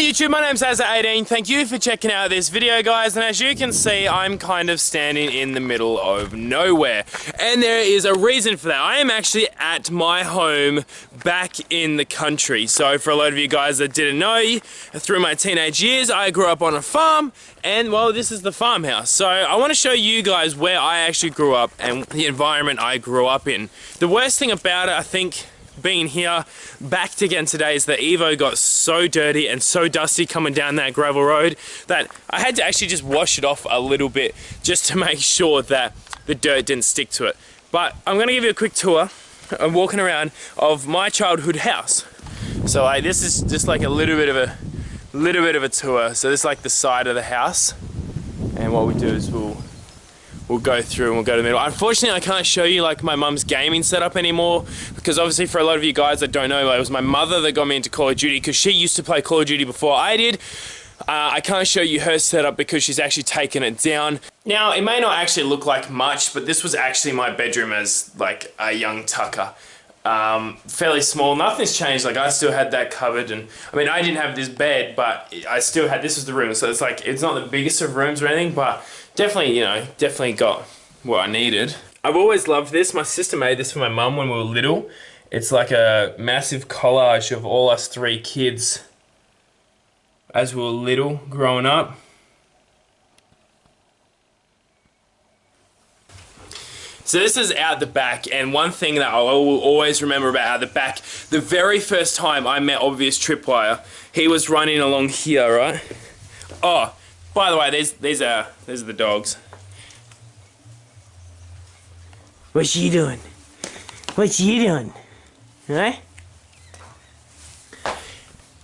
Hey YouTube, my name's Azza18. Thank you for checking out this video, guys. And as you can see, I'm kind of standing in the middle of nowhere. And there is a reason for that. I am actually at my home back in the country. So for a lot of you guys that didn't know, through my teenage years, I grew up on a farm. And well, this is the farmhouse. So I want to show you guys where I actually grew up and the environment I grew up in. The worst thing about it, I think, being here back again today is that Evo got so dirty and so dusty coming down that gravel road that I had to actually just wash it off a little bit just to make sure that the dirt didn't stick to it. But I'm gonna give you a quick tour. I'm walking around of my childhood house. So like this is just like a little bit of a tour. So this is like the side of the house, and what we do is we'll go through and we'll go to the middle. Unfortunately, I can't show you like my mum's gaming setup anymore because obviously for a lot of you guys that don't know, like, it was my mother that got me into Call of Duty because she used to play Call of Duty before I did. I can't show you her setup because she's actually taken it down. Now, it may not actually look like much, but this was actually my bedroom as like a young tucker. Fairly small, nothing's changed. Like I still had that cupboard, and I mean I didn't have this bed, but I still had, this was the room. So it's like, it's not the biggest of rooms or anything, but definitely, you know, definitely got what I needed. I've always loved this. My sister made this for my mum when we were little. It's like a massive collage of all us three kids as we were little, growing up. So this is out the back, and one thing that I will always remember about out the back, the very first time I met Obvious Tripwire, he was running along here, right? Oh, by the way, these are the dogs. What's she doing? What's she doing? Huh?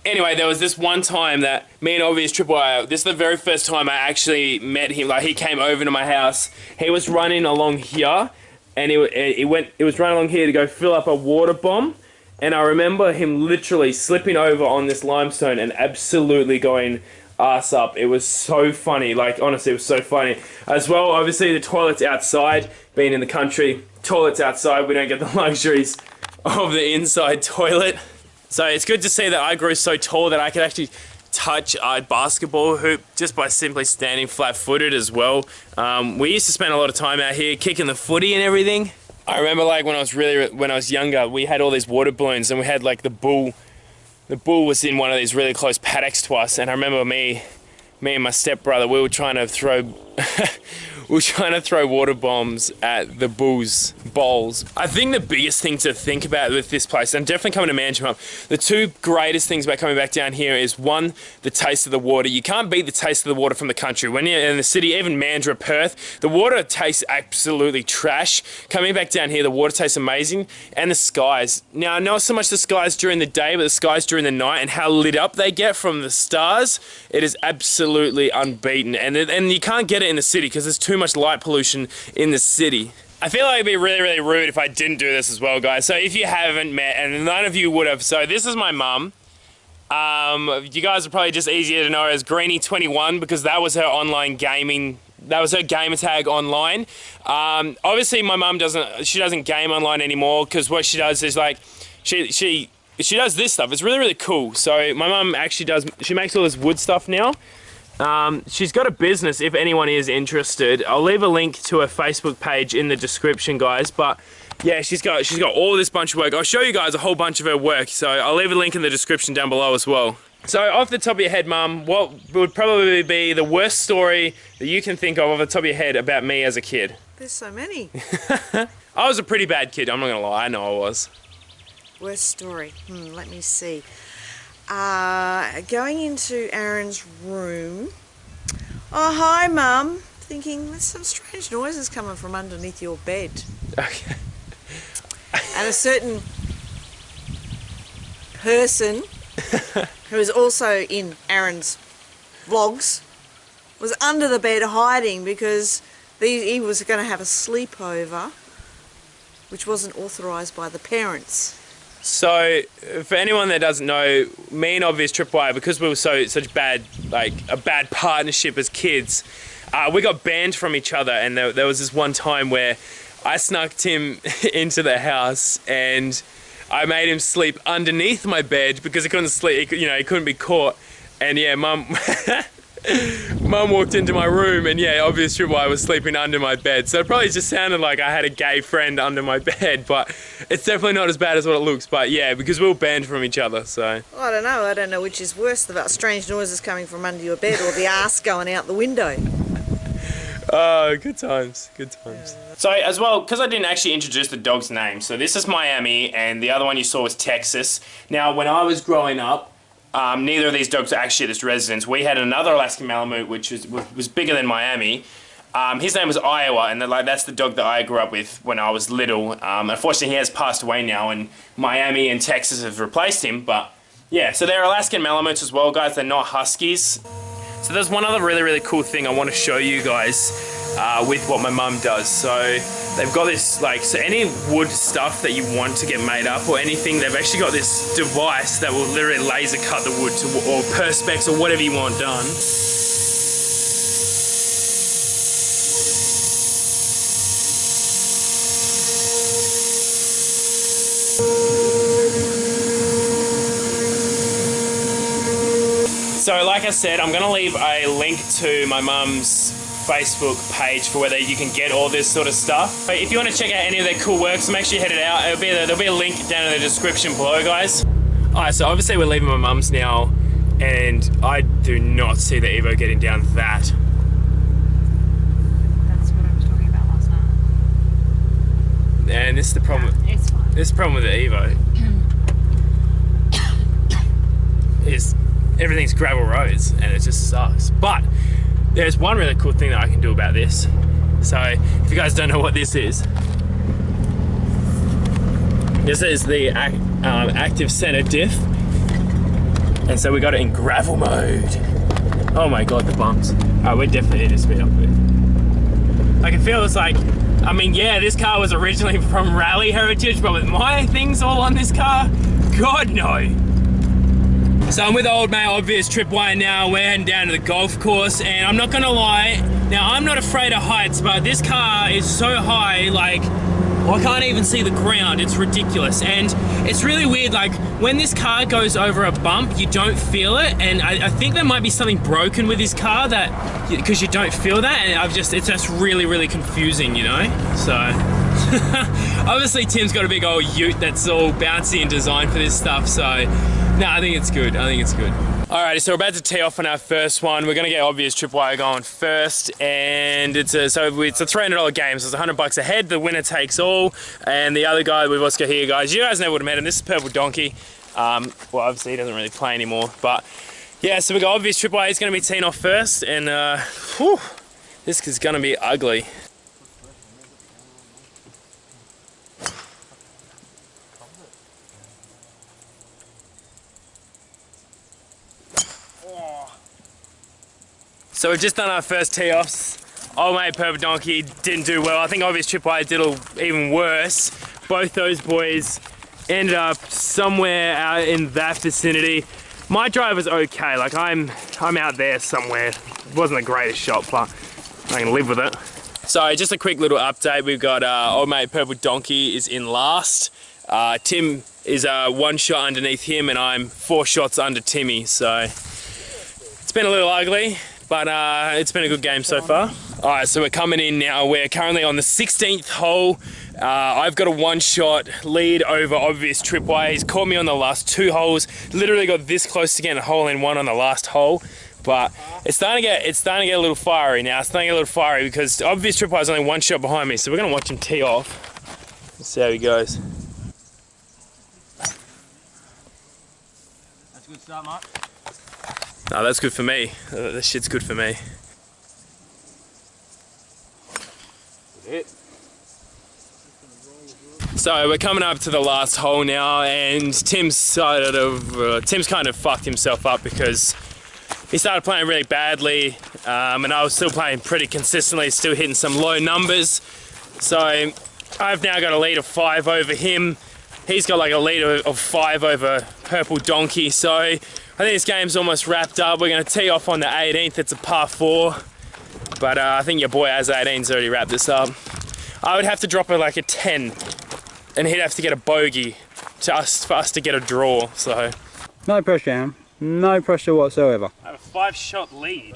Anyway, there was this one time that me and Obvious Tripwire, this is the very first time I actually met him. Like, he came over to my house. He was running along here, and he was running along here to go fill up a water bomb. And I remember him literally slipping over on this limestone and absolutely going ass up. It was so funny. Like, honestly, it was so funny. As well, obviously, the toilet's outside. Being in the country, toilet's outside. We don't get the luxuries of the inside toilet. So it's good to see that I grew so tall that I could actually touch a basketball hoop just by simply standing flat-footed as well. We used to spend a lot of time out here kicking the footy and everything. I remember like when I was younger, we had all these water balloons, and we had like the bull. The bull was in one of these really close paddocks to us, and I remember me and my stepbrother, we were trying to throw water bombs at the bull's bowls. I think the biggest thing to think about with this place, and definitely coming to MANDURAH, the two greatest things about coming back down here is, one, the taste of the water. You can't beat the taste of the water from the country. When you're in the city, even MANDURAH, Perth, the water tastes absolutely trash. Coming back down here, the water tastes amazing. And the skies. Now, not so much the skies during the day, but the skies during the night and how lit up they get from the stars. It is absolutely unbeaten. And you can't get it in the city because there's too much light pollution in the city. I feel like it'd be really, really rude if I didn't do this as well, guys. So if you haven't met, and none of you would have, so this is my mum. You guys are probably just easier to know her as Greenie21 because that was her online gaming. That was her gamer tag online. Obviously, my mum doesn't game online anymore because what she does is like she does this stuff. It's really, really cool. So my mum actually she makes all this wood stuff now. She's got a business if anyone is interested. I'll leave a link to her Facebook page in the description, guys. But yeah, she's got all this bunch of work. I'll show you guys a whole bunch of her work. So I'll leave a link in the description down below as well. So off the top of your head, Mum, what would probably be the worst story that you can think of the top of your head about me as a kid? There's so many. I was a pretty bad kid, I'm not gonna lie, I know I was. Worst story, let me see. Going into Aaron's room. Oh, hi, Mum. Thinking, there's some strange noises coming from underneath your bed. Okay. And a certain person who is also in Aaron's vlogs was under the bed hiding because he was going to have a sleepover, which wasn't authorised by the parents. So, for anyone that doesn't know, me and Obvious Tripwire, because we were such bad, like a bad partnership as kids, we got banned from each other. And there was this one time where I snuck him into the house and I made him sleep underneath my bed because he couldn't sleep. He couldn't be caught. And yeah, Mum Mum walked into my room and yeah, obviously I was sleeping under my bed. So it probably just sounded like I had a gay friend under my bed, but it's definitely not as bad as what it looks. But yeah, because we were banned from each other, so. I don't know which is worse, the strange noises coming from under your bed or the arse going out the window. Oh, good times, good times. So as well, because I didn't actually introduce the dog's name, so this is Miami and the other one you saw was Texas. Now, when I was growing up, neither of these dogs were actually at this residence. We had another Alaskan Malamute, which was bigger than Miami. His name was Iowa, and that's the dog that I grew up with when I was little. Unfortunately, he has passed away now, and Miami and Texas have replaced him. But yeah, so they're Alaskan Malamutes as well, guys. They're not Huskies. So there's one other really cool thing I want to show you guys with what my mum does. So they've got this, like, so any wood stuff that you want to get made up or anything, they've actually got this device that will literally laser cut the wood to, or perspex or whatever you want done. So like I said, I'm gonna leave a link to my mum's Facebook page for where you can get all this sort of stuff. But if you want to check out any of their cool works, make sure you head it out. There'll be a link down in the description below, guys. Alright, so obviously we're leaving my mum's now, and I do not see the Evo getting down that. That's what I was talking about last night. And this is the problem. No, it's fine. This is the problem with the Evo. is everything's gravel roads and it just sucks. But there's one really cool thing that I can do about this. So if you guys don't know what this is the active center diff, and so we got it in gravel mode. Oh my god, the bumps. Alright, we definitely need to speed up a bit. I can feel it's like, I mean, yeah, this car was originally from rally heritage, but with my things all on this car, god no. So I'm with old mate Obvious Tripwire now. We're heading down to the golf course, and I'm not gonna lie, now I'm not afraid of heights, but this car is so high, like, I can't even see the ground. It's ridiculous. And it's really weird, like, when this car goes over a bump, you don't feel it, and I think there might be something broken with this car, that because you don't feel that, and it's just really confusing, you know? So obviously Tim's got a big old ute that's all bouncy and designed for this stuff, so no, I think it's good. I think it's good. Alrighty, so we're about to tee off on our first one. We're gonna get Obvious Tripwire going first, and it's a $300 game, so it's $100 a head. The winner takes all, and the other guy we've also got here, guys, you guys never would have met him. This is Purple Donkey. Well, obviously he doesn't really play anymore, but yeah. So we got Obvious Tripwire. He's gonna be teeing off first, and whew, this is gonna be ugly. So we've just done our first tee-offs. Old mate Purple Donkey didn't do well. I think Obvious Tripwire did even worse. Both those boys ended up somewhere out in that vicinity. My drive was okay. Like I'm out there somewhere. It wasn't the greatest shot, but I can live with it. So just a quick little update. We've got old mate Purple Donkey is in last. Tim is 1 shot underneath him, and I'm 4 shots under Timmy. So it's been a little ugly, but it's been a good game so far. All right, so we're coming in now. We're currently on the 16th hole. I've got a 1-shot lead over Obvious Tripwire. He's caught me on the last 2 holes. Literally got this close to getting a hole in one on the last hole. But it's starting to get a little fiery now. It's starting to get a little fiery because Obvious Tripwire's only 1 shot behind me. So we're gonna watch him tee off. Let's see how he goes. That's a good start, Mark. No, that's good for me. This shit's good for me. So we're coming up to the last hole now, and Tim's kind of fucked himself up because he started playing really badly, and I was still playing pretty consistently, still hitting some low numbers. So I've now got a lead of 5 over him. He's got like a lead of 5 over Purple Donkey. So I think this game's almost wrapped up. We're going to tee off on the 18th. It's a par 4. But I think your boy Azza18's already wrapped this up. I would have to drop it like a 10. And he'd have to get a bogey for us to get a draw. So No pressure, Aaron. No pressure whatsoever. I have a 5-shot lead.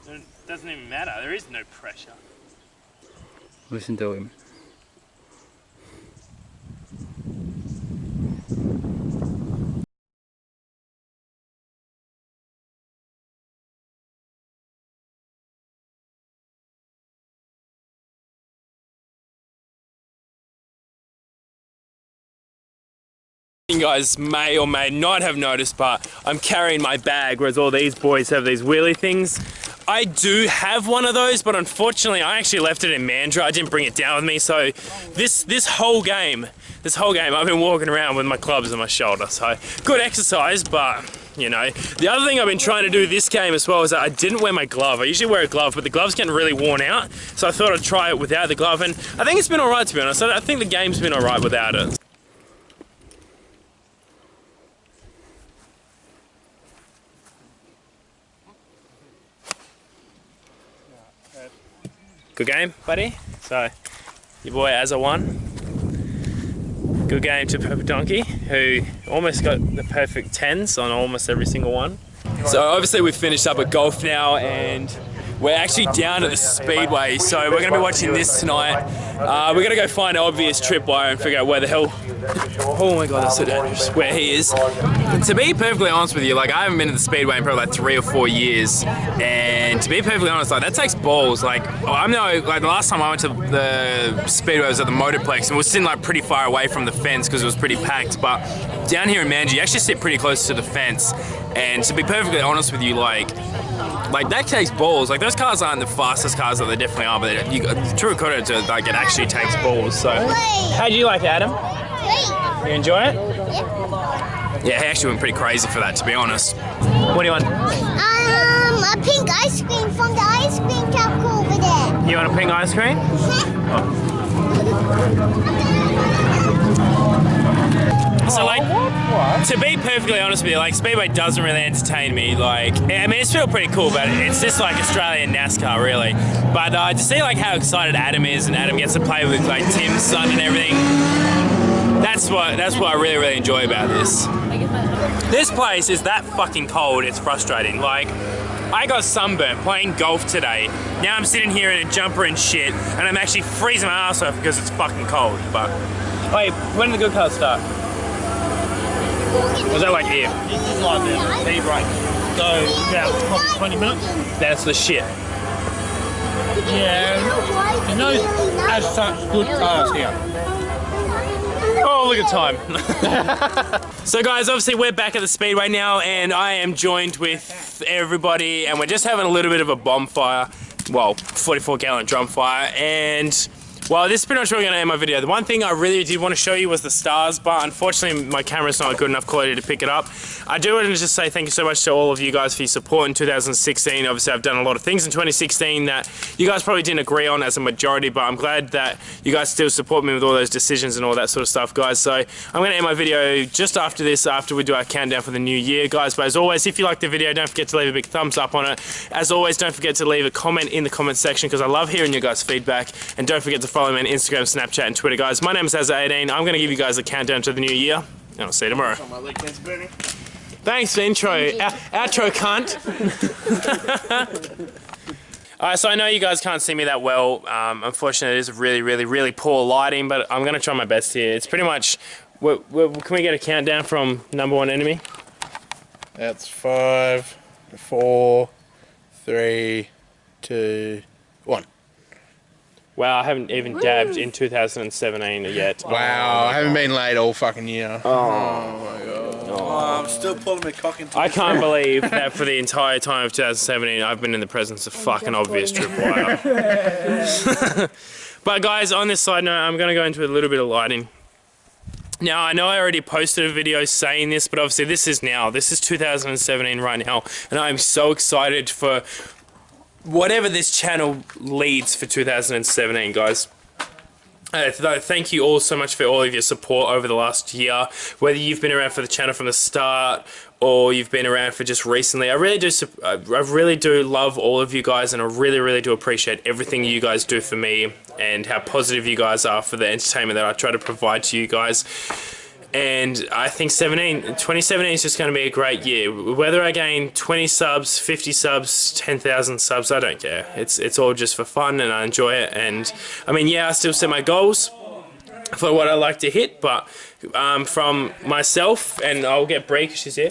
It doesn't even matter, there is no pressure. Listen to him. You guys may or may not have noticed, but I'm carrying my bag, whereas all these boys have these wheelie things. I do have one of those, but unfortunately I actually left it in MANDURAH. I didn't bring it down with me, so this whole game I've been walking around with my clubs on my shoulder. So good exercise, but you know. The other thing I've been trying to do this game as well is that I didn't wear my glove. I usually wear a glove, but the glove's getting really worn out, so I thought I'd try it without the glove, and I think it's been alright, to be honest. I think the game's been alright without it. Good game, buddy. So, your boy Azza won. Good game to Purple Donkey, who almost got the perfect 10s on almost every single one. So obviously we've finished up at golf now, and we're actually down at the speedway, so we're going to be watching this tonight. We're going to go find an obvious tripwire and figure out where the hell, oh my god, that's so dangerous, where he is. To be perfectly honest with you, like, I haven't been to the speedway in probably like 3 or 4 years, and to be perfectly honest, like, that takes balls. Like, I know, like, the last time I went to the speedway was at the Motorplex, and we were sitting like pretty far away from the fence because it was pretty packed, but down here in Mandurah you actually sit pretty close to the fence, and to be perfectly honest with you, like that takes balls. Like, those cars aren't the fastest cars that they definitely are, but you true credit to, like, it actually takes balls. So how do you like it, Adam? You enjoy it? Yeah, he actually went pretty crazy for that, to be honest. What do you want? A pink ice cream from the ice cream truck over there. You want a pink ice cream? So, like, to be perfectly honest with you, like, Speedway doesn't really entertain me. Like, I mean, it's still pretty cool, but it's just like Australian NASCAR, really. But to see, like, how excited Adam is, and Adam gets to play with, like, Tim's son and everything, that's what I really, really enjoy about this. This place is that fucking cold, it's frustrating. Like, I got sunburnt playing golf today. Now I'm sitting here in a jumper and shit, and I'm actually freezing my ass off because it's fucking cold. But, wait, when did the good cars start? Was that like here? This is like the speed break. So about probably 20 minutes. That's the shit. Yeah. There's no as such good cars here. Oh, look at time. So guys, obviously we're back at the speedway now, and I am joined with everybody, and we're just having a little bit of a bonfire. Well, 44-gallon drum fire, and well, this is pretty much where we're going to end my video. The one thing I really did want to show you was the stars, but unfortunately my camera's not good enough quality to pick it up. I do want to just say thank you so much to all of you guys for your support in 2016. Obviously I've done a lot of things in 2016 that you guys probably didn't agree on as a majority, but I'm glad that you guys still support me with all those decisions and all that sort of stuff, guys. So I'm going to end my video just after this, after we do our countdown for the new year, guys. But as always, if you liked the video, don't forget to leave a big thumbs up on it. As always, don't forget to leave a comment in the comment section, because I love hearing your guys' feedback. And don't forget to follow me on Instagram, Snapchat, and Twitter, guys. My name is Azza18. I'm going to give you guys a countdown to the new year, and I'll see you tomorrow. Thanks for intro. Outro, cunt. Alright, so I know you guys can't see me that well. Unfortunately, it is really poor lighting, but I'm going to try my best here. It's pretty much... can we get a countdown from number one enemy? That's 5, 4, 3, 2, 1. Wow, I haven't even dabbed in 2017 yet. Wow, I haven't been late all fucking year. Oh my god. I'm still pulling my cock into I can't believe that for the entire time of 2017 I've been in the presence of fucking obvious tripwire. But guys, on this side note, I'm going to go into a little bit of lighting. Now, I know I already posted a video saying this, but obviously this is 2017 right now, and I'm so excited for whatever this channel leads for 2017, guys. Thank you all so much for all of your support over the last year, whether you've been around for the channel from the start or you've been around for just recently. I really do love all of you guys, and I really do appreciate everything you guys do for me and how positive you guys are for the entertainment that I try to provide to you guys. And I think 2017 is just going to be a great year. Whether I gain 20 subs, 50 subs, 10,000 subs, I don't care. It's all just for fun and I enjoy it. And I mean, yeah, I still set my goals for what I like to hit, but from myself, and I'll get Brie because she's here.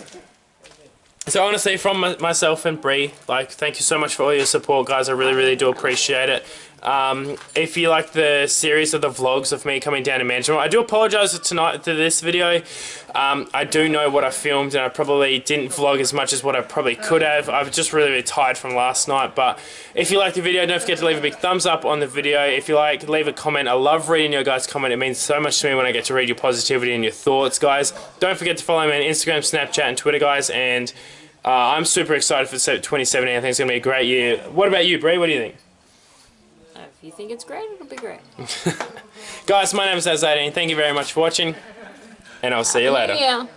So honestly, from myself and Brie, like, thank you so much for all your support, guys. I really, really do appreciate it. If you like the series of the vlogs of me coming down to Mandurah, I do apologise tonight to this video. I do know what I filmed and I probably didn't vlog as much as what I probably could have. I was just really, really tired from last night. But if you like the video, don't forget to leave a big thumbs up on the video. If you like, leave a comment. I love reading your guys' comment. It means so much to me when I get to read your positivity and your thoughts, guys. Don't forget to follow me on Instagram, Snapchat and Twitter, guys. And I'm super excited for 2017. I think it's going to be a great year. What about you, Brie? What do you think? If you think it's great, it'll be great. Guys, my name is Azza18. Thank you very much for watching, and I'll see you later. Yeah.